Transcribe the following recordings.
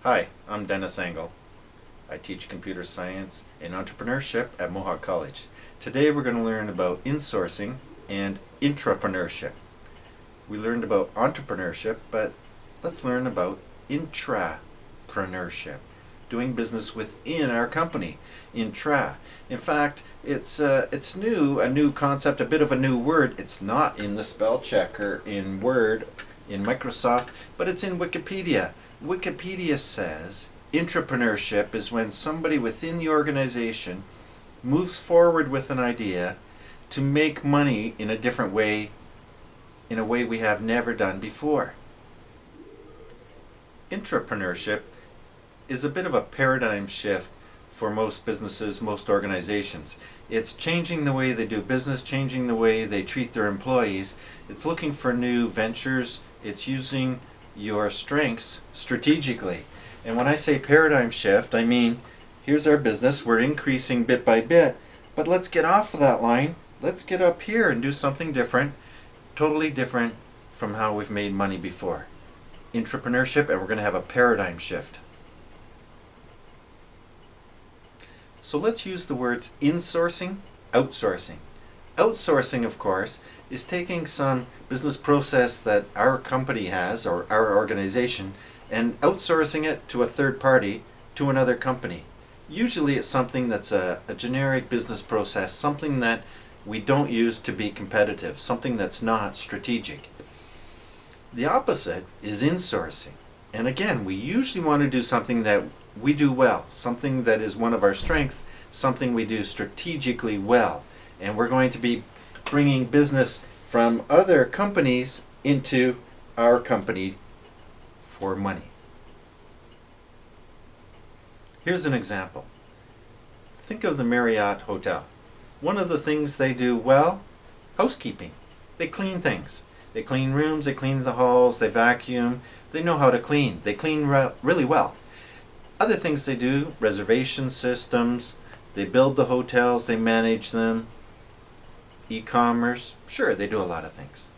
Hi, I'm Dennis Engel. I teach computer science and entrepreneurship at Mohawk College. Today we're going to learn about insourcing and intrapreneurship. We learned about entrepreneurship, but let's learn about intrapreneurship. Doing business within our company. Intra. In fact, it's new, a new concept, a bit of a new word. It's not in the spell checker in Word, in Microsoft, but it's in Wikipedia. Wikipedia says intrapreneurship is when somebody within the organization moves forward with an idea to make money in a different way, in a way we have never done before. Intrapreneurship is a bit of a paradigm shift for most businesses, most organizations. It's changing the way they do business, changing the way they treat their employees. It's looking for new ventures. It's using your strengths strategically. And when I say paradigm shift, I mean, here's our business, we're increasing bit by bit, but let's get off of that line. Let's get up here and do something different, totally different from how we've made money before. Intrapreneurship, and we're going to have a paradigm shift. So let's use the words insourcing, outsourcing. Outsourcing, of course, is taking some business process that our company has, or our organization, and outsourcing it to a third party, to another company. Usually it's something that's a generic business process, something that we don't use to be competitive, something that's not strategic. The opposite is insourcing. And again, we usually want to do something that we do well, something that is one of our strengths, something we do strategically well. And we're going to be bringing business from other companies into our company for money. Here's an example. Think of the Marriott Hotel. One of the things they do well, housekeeping. They clean things. They clean rooms, they clean the halls, they vacuum. They know how to clean. They clean really well. Other things they do, reservation systems, they build the hotels, they manage them, e-commerce, sure, they do a lot of things.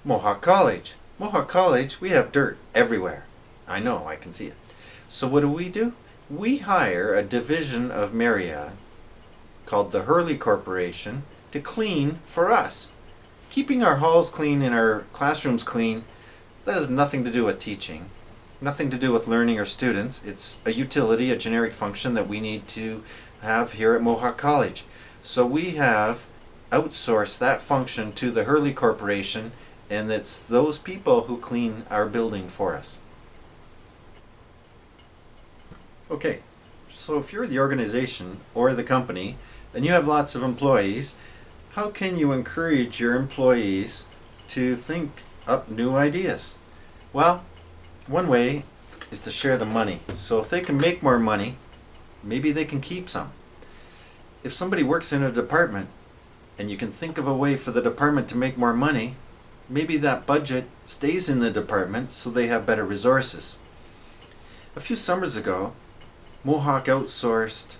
Mohawk College. Mohawk College, we have dirt everywhere. I know, I can see it. So what do? We hire a division of Marriott called the Hurley Corporation to clean for us. Keeping our halls clean and our classrooms clean, that has nothing to do with teaching. Nothing to do with learning or students. It's a utility, a generic function that we need to have here at Mohawk College. So we have outsourced that function to the Hurley Corporation, and it's those people who clean our building for us. Okay, so if you're the organization or the company and you have lots of employees, how can you encourage your employees to think up new ideas? Well, one way is to share the money. So if they can make more money, maybe they can keep some. If somebody works in a department and you can think of a way for the department to make more money, maybe that budget stays in the department so they have better resources. A few summers ago, Mohawk outsourced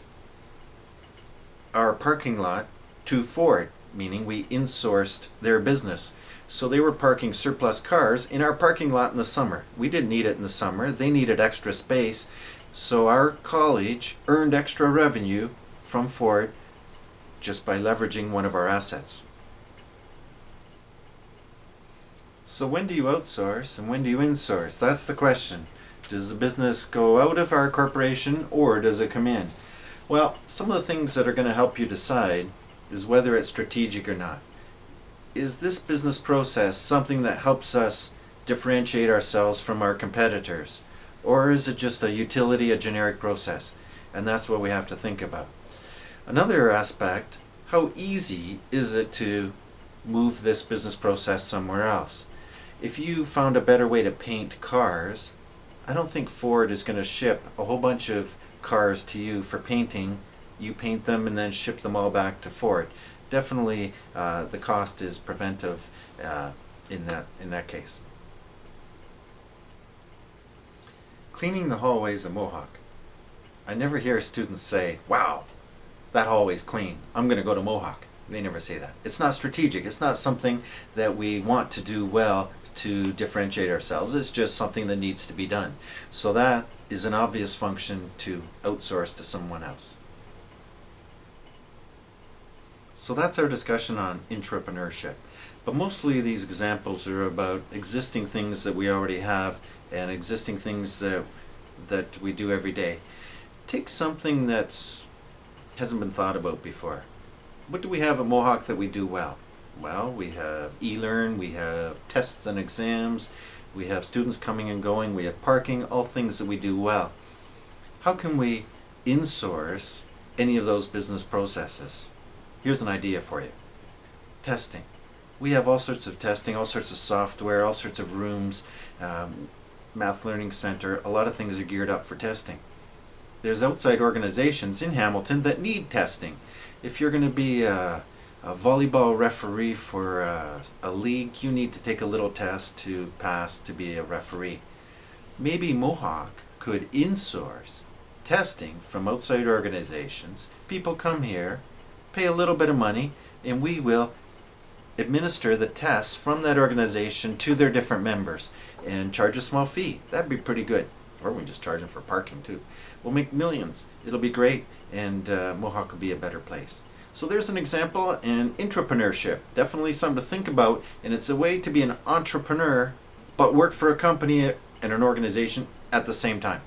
our parking lot to Ford, meaning we insourced their business. So they were parking surplus cars in our parking lot in the summer. We didn't need it in the summer. They needed extra space. So our college earned extra revenue from Ford just by leveraging one of our assets. So when do you outsource and when do you insource? That's the question. Does the business go out of our corporation or does it come in? Well, some of the things that are going to help you decide is whether it's strategic or not. Is this business process something that helps us differentiate ourselves from our competitors? Or is it just a utility, a generic process? And that's what we have to think about. Another aspect, how easy is it to move this business process somewhere else? If you found a better way to paint cars, I don't think Ford is going to ship a whole bunch of cars to you for painting. You paint them and then ship them all back to Ford. Definitely the cost is preventive in that case. Cleaning the hallways at Mohawk. I never hear students say, wow, that hallway's clean, I'm going to go to Mohawk. They never say that. It's not strategic. It's not something that we want to do well to differentiate ourselves. It's just something that needs to be done. So that is an obvious function to outsource to someone else. So that's our discussion on intrapreneurship. But mostly these examples are about existing things that we already have and existing things that we do every day. Take something that's hasn't been thought about before. What do we have at Mohawk that we do well? Well, we have e-learn, we have tests and exams, we have students coming and going, we have parking, all things that we do well. How can we insource any of those business processes? Here's an idea for you. Testing. We have all sorts of testing, all sorts of software, all sorts of rooms, Math Learning Center, a lot of things are geared up for testing. There's outside organizations in Hamilton that need testing. If you're going to be a volleyball referee for a league, you need to take a little test to pass to be a referee. Maybe Mohawk could insource testing from outside organizations. People come here, pay a little bit of money, and we will administer the tests from that organization to their different members and charge a small fee. That'd be pretty good. Or we can just charge them for parking too. We'll make millions. It'll be great, and Mohawk will be a better place. So there's an example, and intrapreneurship, definitely something to think about, and it's a way to be an entrepreneur but work for a company and an organization at the same time.